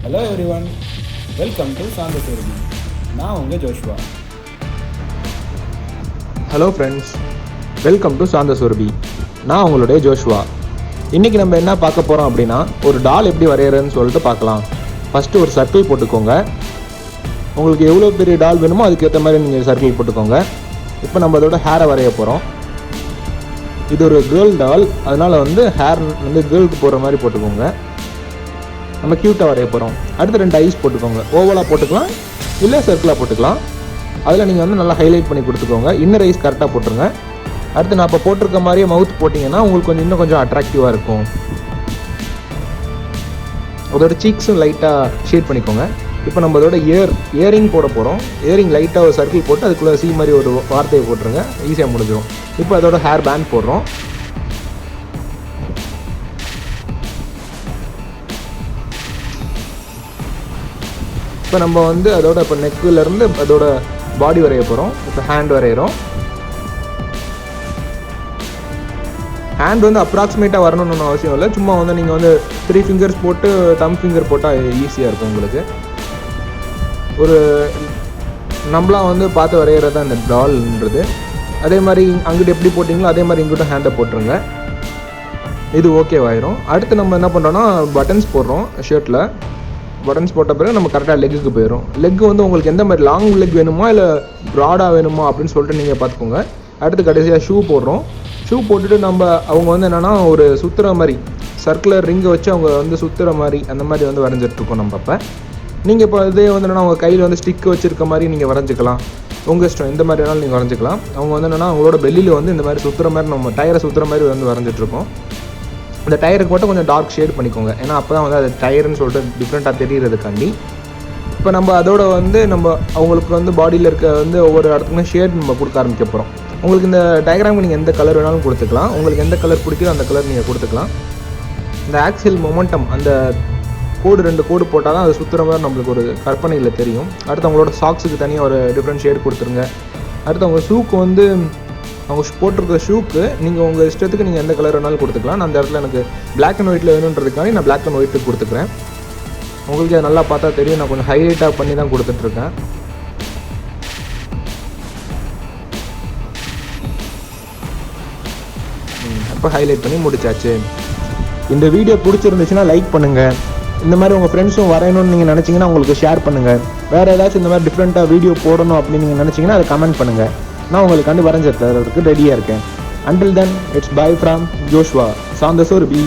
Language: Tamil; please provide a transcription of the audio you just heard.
ஹலோ எவ்ரிவன், வெல்கம் டு சாந்த ஷோருபி. நான் உங்கள் Joshua. Hello friends, welcome to சாந்த ஷோருபி. நான் உங்களுடைய ஜோஷ்வா. இன்றைக்கி நம்ம என்ன பார்க்க போகிறோம் அப்படின்னா, ஒரு டால் எப்படி வரைகிறதுன்னு சொல்லிட்டு பார்க்கலாம். ஃபஸ்ட்டு ஒரு சர்க்கிள் போட்டுக்கோங்க. உங்களுக்கு எவ்வளோ பெரிய டால் வேணுமோ அதுக்கேற்ற மாதிரி நீங்கள் சர்க்கிள் போட்டுக்கோங்க. இப்போ நம்ம அதோட ஹேரை வரைய போகிறோம். இது ஒரு கேர்ள் டால், அதனால் ஹேர் கேர்ளுக்கு போடுற மாதிரி போட்டுக்கோங்க. நம்ம க்யூட்டாக வரைய போகிறோம். அடுத்து 2 ஐஸ் போட்டுக்கோங்க. ஓவலாக போட்டுக்கலாம், இல்லை சர்க்கிளாக போட்டுக்கலாம். அதில் நீங்கள் நல்லா ஹைலைட் பண்ணி கொடுத்துக்கோங்க. இன்னர் ஐஸ் கரெக்டாக போட்டுருங்க. அடுத்து நான் இப்போ போட்டிருக்க மாதிரியே மவுத் போட்டிங்கன்னா உங்களுக்கு இன்னும் கொஞ்சம் அட்ராக்டிவாக இருக்கும். அதோட சீக்ஸும் லைட்டாக ஷேட் பண்ணிக்கோங்க. இப்போ நம்ம அதோட இயரிங் போட போகிறோம். இயரிங் லைட்டாக ஒரு சர்க்கிள் போட்டு அதுக்குள்ளே சி மாதிரி ஒரு வார்த்தையை போட்டுருங்க. ஈஸியாக முடிஞ்சிடும். இப்போ அதோட ஹேர் பேண்ட் போடுறோம். இப்போ நம்ம அதோட இப்போ நெக்கிலேருந்து அதோட பாடி வரைய போகிறோம். இப்போ ஹேண்ட் வரைகிறோம். ஹேண்ட் அப்ராக்சிமேட்டாக வரணும்னு அவசியம் இல்லை. சும்மா நீங்கள் 3 ஃபிங்கர்ஸ் போட்டு தம் ஃபிங்கர் போட்டால் ஈஸியாக இருக்கும் உங்களுக்கு. ஒரு நம்மளாம் பார்த்து வரைகிறது தான் இந்த டால்ன்றது. அதே மாதிரி அங்கிட்டு எப்படி போட்டிங்களோ அதே மாதிரி இங்கிட்டும் ஹேண்டை போட்டுருங்க. இது ஓகேவாயிரும். அடுத்து நம்ம என்ன பண்ணுறோன்னா பட்டன்ஸ் போடுறோம். ஷர்ட்டில் பட்டன்ஸ் போட்ட பிறகு நம்ம கரெக்டாக லெக்குக்கு போயிடும். லெக் உங்களுக்கு எந்த மாதிரி லாங் லெக் வேணுமா இல்லை ப்ராடாக வேணுமா அப்படின்னு சொல்லிட்டு நீங்கள் பார்த்துக்கோங்க. அடுத்து கடைசியாக ஷூ போடுறோம். ஷூ போட்டுட்டு அவங்க என்னென்னா ஒரு சுற்றுற மாதிரி சர்க்குலர் ரிங்கை வச்சு அவங்க சுற்றுற மாதிரி அந்த மாதிரி வரைஞ்சிட்ருக்கோம் நம்ம. அப்போ நீங்கள் இப்போ இதே என்னென்னா அவங்க கையில் ஸ்டிக்கு வச்சுருக்க மாதிரி நீங்கள் வரைஞ்சிக்கலாம். உங்கள் இஷ்டம், இந்த மாதிரி வேணாலும் நீங்கள் வரைஞ்சிக்கலாம். அவங்க என்னென்னா அவங்களோட பெல்லியில் இந்த மாதிரி சுற்றுற மாதிரி நம்ம டயரை சுற்றுற மாதிரி வரைஞ்சிட்ருக்கோம். இந்த டயருக்கு மட்டும் கொஞ்சம் டார்க் ஷேட் பண்ணிக்கோங்க. ஏன்னா அப்போ தான் அது டயர்னு சொல்லிட்டு டிஃப்ரெண்ட்டாக தெரிகிறதுக்காண்டி. இப்போ நம்ம அதோட நம்ம அவங்களுக்கு பாடியில் இருக்க ஒவ்வொரு இடத்துக்குமே ஷேட் நம்ம கொடுக்க ஆரம்பிக்க போகிறோம். உங்களுக்கு இந்த டயக்ராமுக்கு நீங்கள் எந்த கலர் வேணாலும் கொடுத்துக்கலாம். உங்களுக்கு எந்த கலர் பிடிக்குதோ அந்த கலர் நீங்கள் கொடுத்துக்கலாம். இந்த ஆக்சில் மொமெண்டம் அந்த கோடு 2 கோடு போட்டால் தான் அது சுற்றுற மாதிரி நம்மளுக்கு ஒரு கற்பனையில் தெரியும். அடுத்து அவங்களோட சாக்ஸுக்கு தனியாக ஒரு டிஃப்ரெண்ட் ஷேட் கொடுத்துருங்க. அடுத்து அவங்க ஷூக்கு அவங்க போட்டிருக்க ஷூக்கு நீங்கள் உங்கள் இஷ்டத்துக்கு நீங்கள் எந்த கலர் வேணாலும் கொடுத்துக்கலாம். நான் அந்த இடத்துல எனக்கு பிளாக் அண்ட் ஒயிட்டில் வேணுன்றதுக்காக நான் பிளாக் அண்ட் ஒயிட்டு கொடுத்துக்கிறேன். உங்களுக்கு அது நல்லா பார்த்தா தெரியும். நான் கொஞ்சம் ஹைலைட்டாக பண்ணி தான் கொடுத்துட்ருக்கேன். அப்போ ஹைலைட் பண்ணி முடிச்சாச்சு. இந்த வீடியோ பிடிச்சிருந்துச்சுன்னா லைக் பண்ணுங்கள். இந்த மாதிரி உங்கள் ஃப்ரெண்ட்ஸும் வரையணும்னு நீங்கள் நினச்சிங்கன்னா உங்களுக்கு ஷேர் பண்ணுங்கள். வேறு ஏதாச்சும் இந்த மாதிரி டிஃப்ரெண்ட்டாக வீடியோ போடணும் அப்படின்னு நீங்கள் நினச்சிங்கன்னா அதை கமெண்ட் பண்ணுங்கள். நான் உங்களுக்கு வரைஞ்சி தரதுக்கு ரெடியாக இருக்கேன். Until then, it's bye from Joshua. Sandha Shorubi.